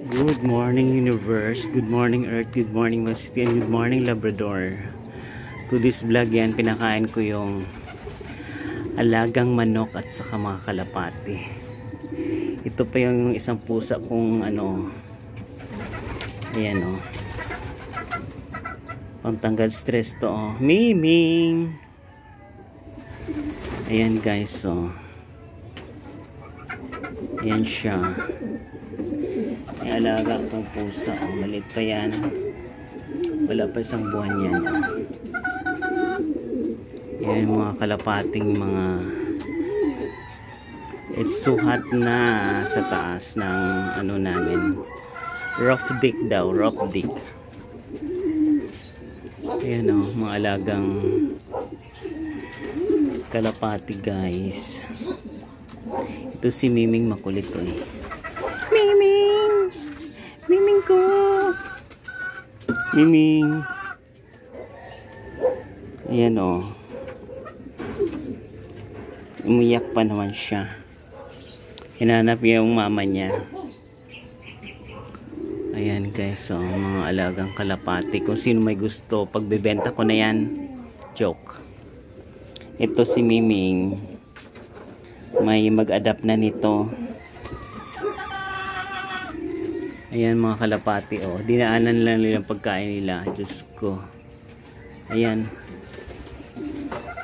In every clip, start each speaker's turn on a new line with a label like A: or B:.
A: Good morning universe, good morning earth, good morning mga city, and good morning Labrador. To this vlog yan, pinakain ko yung alagang manok at saka mga kalapati. Ito pa yung isang pusa kong ayan pantanggal stress to Miming. Ayan guys, ayan siya. May alaga akong pusa. Maliit pa yan. Wala pa isang buwan yan. Yan mga kalapating mga it's so hot na sa taas ng namin. Rough deck daw. Rough deck. Ayan mga alagang kalapati guys. Ito si Miming, makulit Miming! Miming ko! Miming! Ayan umiyak pa naman siya. Hinanap yung mama niya. Ayan guys, mga alagang kalapati. Kung sino may gusto, pagbebenta ko na yan. Joke. Ito si Miming. May mag-adapt na nito. Ayan mga kalapati, dinaanan lang nilang pagkain nila. Diyos ko. Ayan.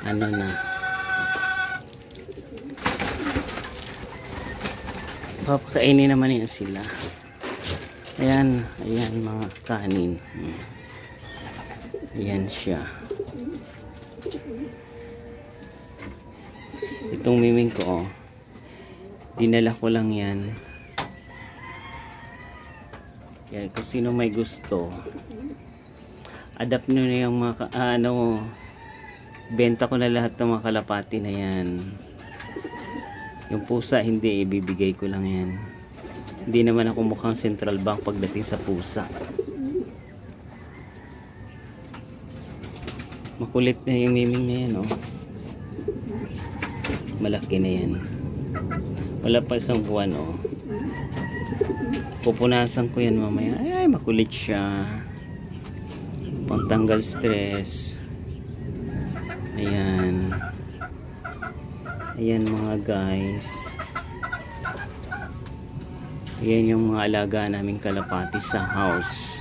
A: Na. Papakainin naman yan sila. Ayan mga kanin. Ayan siya. Itong Miming ko, dinala ko lang yan. Yan, kung sino may gusto, adapt nyo na yung mga benta ko na lahat ng mga kalapati na yan. Yung pusa hindi, ibibigay ko lang yan. Hindi naman ako mukhang central bank pagdating sa pusa. Makulit na yung Miming na yan malaki na yan. Wala pa isang buwan pupunasan ko yan mamaya. Ay, makulit siya. Pangtanggal stress. Ayan. Ayan mga guys. Ayan yung mga alaga naming kalapati sa house.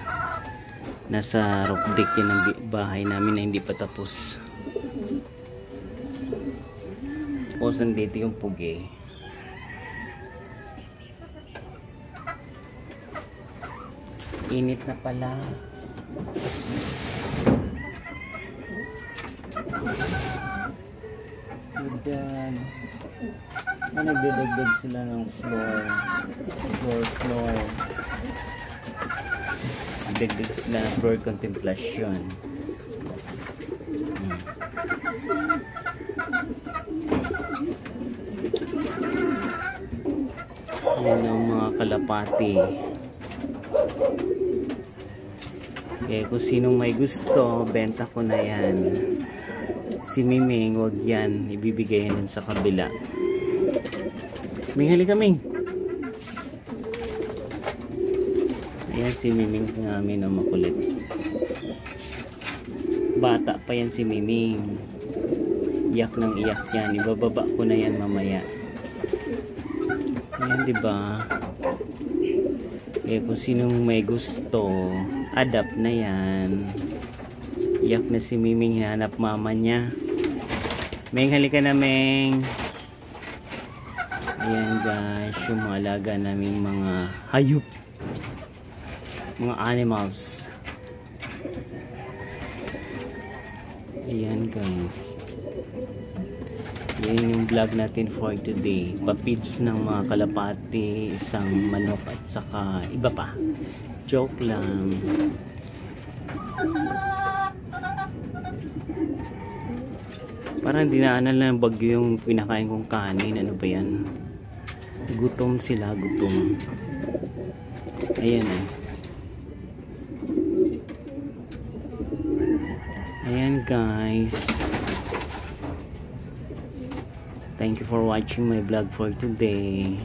A: Nasa roof deck yan ang bahay namin na hindi pa tapos. Tapos nandito yung pugi. Init na pala. Diyan. Nagdadagdag sila ng floor. Nagdadagdag sila ng floor contemplation. Yan ang mga kalapati. Okay, kung sinong may gusto, benta ko na yan. Si Miming, wag yan. Ibibigay yan sa kabila. Ming, halika Ming. Ayan si Miming namin makulit. Bata pa yan si Miming. Iyak ng iyak yan. Ibababa ko na yan mamaya. Ayan, diba? Kung sinong may gusto, adapt na yan. Iyak na si Miming, hanap mama niya. Ming, halika na Ming. Ayan guys, yung mga alaga naming mga hayop, mga animals. Ayan guys, yan yung vlog natin for today. Papids ng mga kalapati, isang manok at saka iba pa. Joke lang. Parang dinaanan lang bagyo yung pinakain kong kanin. Ano ba yan? Gutom sila, gutom. Ayan Ayan guys. Thank you for watching my vlog for today.